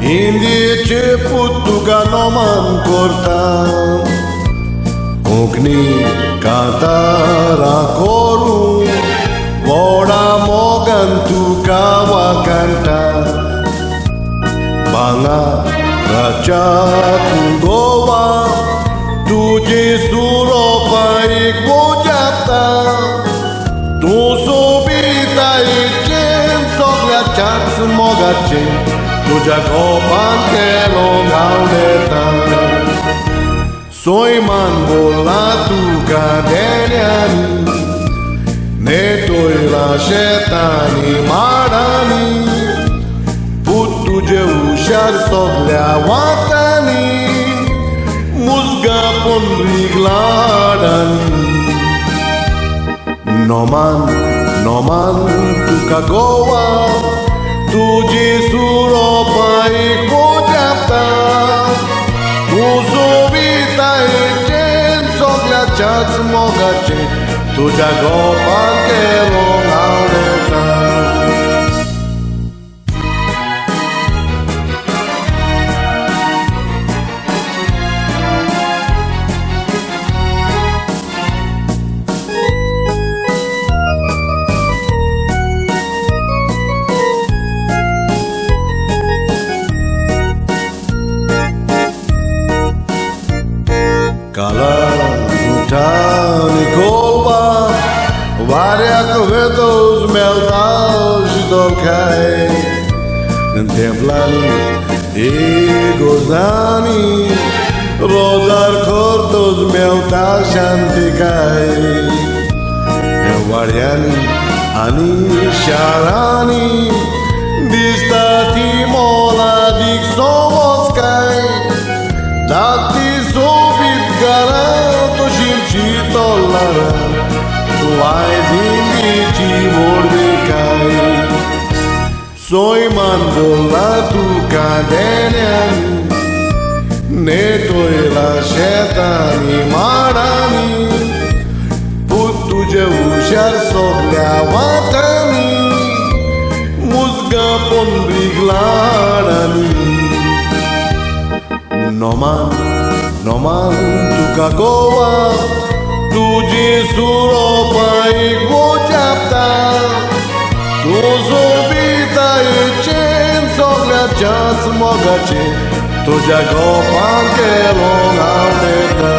Indice putuga noman cortan Ogni katara koru Voda mogan tu kawa kanta Banga raja tu goa Tuje suro paik bojata Tu subita ichen soglia chans mogache Tuja kopan ke longauleta Soy mangola tu kadeniani Netoi la shetani marani Putu je ushar soglia watani Musga pon rigladani Noman tu kagoa Tuji suro paik bojata Tu subita ichen soglia chats mogache Tuja gopan ke longauleta Kala utani kolba Variak vetos meltaus dolkai Templani e gozdani Rozar cortos meltas shantikai Variani ani sharani Distati mola dik somoskai Dati subit garato shimchito lara Tu ai dindici mordecai Soy mangola tu cadeniani Netoi la shetani marani Putu je ushar soglia watani Musga pon rigladani Noman tu kagoa Tuji suro paik bojata Tu subita ichen soglia chats mogache Tuja gopan ke longauleta